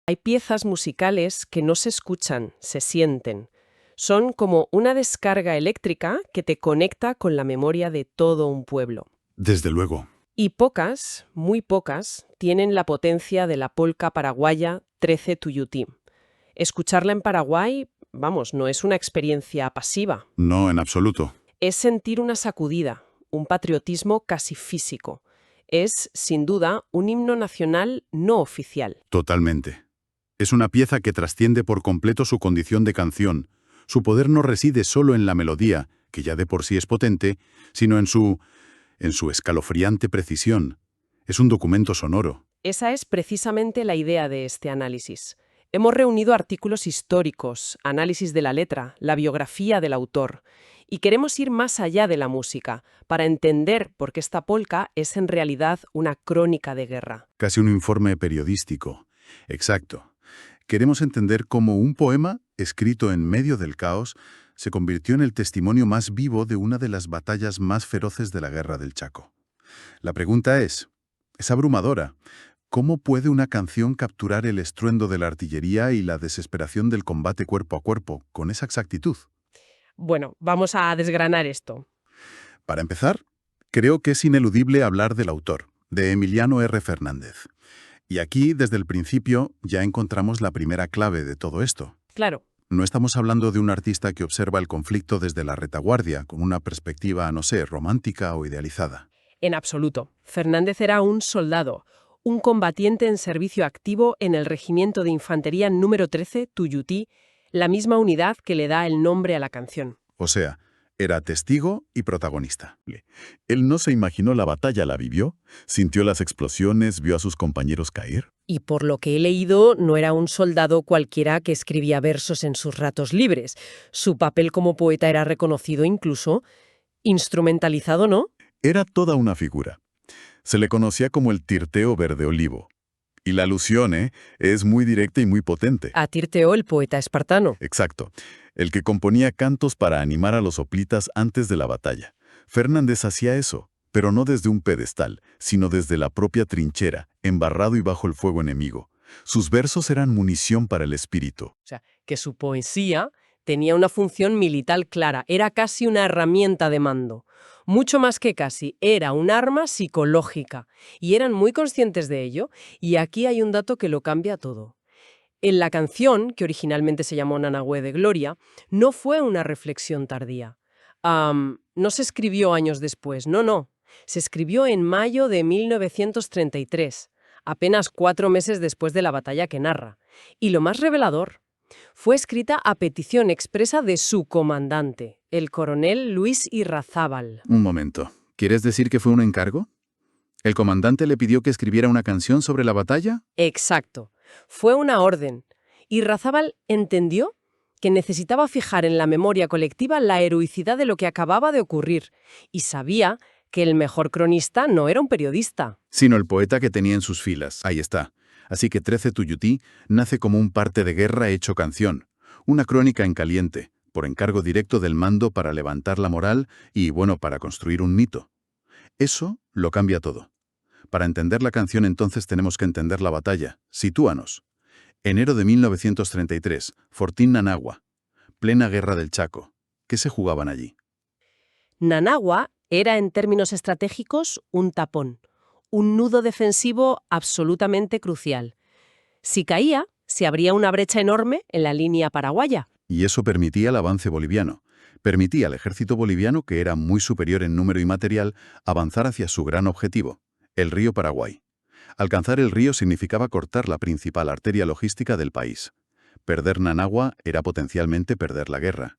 Hay piezas musicales que no se escuchan, se sienten. Son como una descarga eléctrica que te conecta con la memoria de todo un pueblo. Desde luego. Y pocas, muy pocas, tienen la potencia de la polca paraguaya 13 Tuyutí. Escucharla en Paraguay, vamos, no es una experiencia pasiva. No, en absoluto. Es sentir una sacudida, un patriotismo casi físico. Es, sin duda, un himno nacional no oficial. Totalmente. Es una pieza que trasciende por completo su condición de canción. Su poder no reside solo en la melodía, que ya de por sí es potente, sino en su escalofriante precisión. Es un documento sonoro. Esa es precisamente la idea de este análisis. Hemos reunido artículos históricos, análisis de la letra, la biografía del autor, y queremos ir más allá de la música, para entender por qué esta polca es en realidad una crónica de guerra. Casi un informe periodístico. Exacto. Queremos entender cómo un poema, escrito en medio del caos, se convirtió en el testimonio más vivo de una de las batallas más feroces de la Guerra del Chaco. La pregunta es abrumadora. ¿Cómo puede una canción capturar el estruendo de la artillería y la desesperación del combate cuerpo a cuerpo con esa exactitud? Bueno, vamos a desgranar esto. Para empezar, creo que es ineludible hablar del autor, de Emiliano R. Fernández. Y aquí, desde el principio, ya encontramos la primera clave de todo esto. Claro. No estamos hablando de un artista que observa el conflicto desde la retaguardia, con una perspectiva, no sé, romántica o idealizada. En absoluto. Fernández era un soldado, un combatiente en servicio activo en el Regimiento de Infantería número 13, Tuyutí, la misma unidad que le da el nombre a la canción. O sea, era testigo y protagonista. Él no se imaginó la batalla, la vivió, sintió las explosiones, vio a sus compañeros caer. Y por lo que he leído, no era un soldado cualquiera que escribía versos en sus ratos libres. Su papel como poeta era reconocido incluso, instrumentalizado, ¿no? Era toda una figura. Se le conocía como el Tirteo Verde Olivo. Y la alusión, es muy directa y muy potente. A Tirteo, el poeta espartano. Exacto. El que componía cantos para animar a los hoplitas antes de la batalla. Fernández hacía eso, pero no desde un pedestal, sino desde la propia trinchera, embarrado y bajo el fuego enemigo. Sus versos eran munición para el espíritu. O sea, que su poesía tenía una función militar clara, era casi una herramienta de mando. Mucho más que casi, era un arma psicológica. Y eran muy conscientes de ello, y aquí hay un dato que lo cambia todo. En la canción, que originalmente se llamó Nanagüe de Gloria, no fue una reflexión tardía. No se escribió años después, no. Se escribió en mayo de 1933, apenas 4 meses después de la batalla que narra. Y lo más revelador, fue escrita a petición expresa de su comandante, el coronel Luis Irrazábal. Un momento. ¿Quieres decir que fue un encargo? ¿El comandante le pidió que escribiera una canción sobre la batalla? Exacto. Fue una orden. Irrazábal entendió que necesitaba fijar en la memoria colectiva la heroicidad de lo que acababa de ocurrir, y sabía que el mejor cronista no era un periodista. Sino el poeta que tenía en sus filas. Ahí está. Así que 13 Tuyutí nace como un parte de guerra hecho canción, una crónica en caliente, por encargo directo del mando para levantar la moral y, bueno, para construir un mito. Eso lo cambia todo. Para entender la canción entonces tenemos que entender la batalla. Sitúanos. Enero de 1933, Fortín Nanagua, plena guerra del Chaco. ¿Qué se jugaban allí? Nanagua era en términos estratégicos un tapón, un nudo defensivo absolutamente crucial. Si caía, se abría una brecha enorme en la línea paraguaya. Y eso permitía el avance boliviano. Permitía al ejército boliviano, que era muy superior en número y material, avanzar hacia su gran objetivo, el río Paraguay. Alcanzar el río significaba cortar la principal arteria logística del país. Perder Nanagua era potencialmente perder la guerra.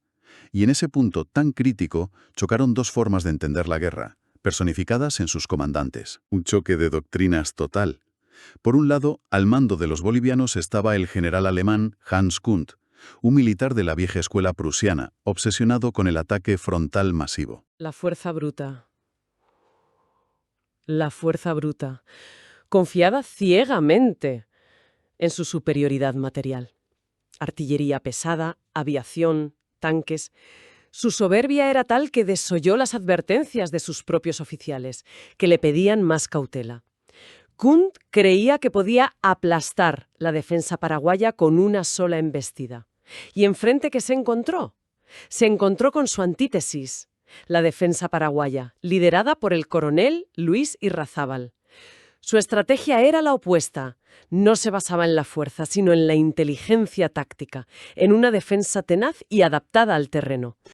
Y en ese punto tan crítico chocaron dos formas de entender la guerra, personificadas en sus comandantes. Un choque de doctrinas total. Por un lado, al mando de los bolivianos estaba el general alemán Hans Kunt, un militar de la vieja escuela prusiana, obsesionado con el ataque frontal masivo. La fuerza bruta. La fuerza bruta. Confiada ciegamente en su superioridad material. Artillería pesada, aviación, tanques. Su soberbia era tal que desoyó las advertencias de sus propios oficiales, que le pedían más cautela. Kund creía que podía aplastar la defensa paraguaya con una sola embestida. ¿Y enfrente qué se encontró? Se encontró con su antítesis, la defensa paraguaya, liderada por el coronel Luis Irrazábal. Su estrategia era la opuesta. No se basaba en la fuerza, sino en la inteligencia táctica, en una defensa tenaz y adaptada al terreno.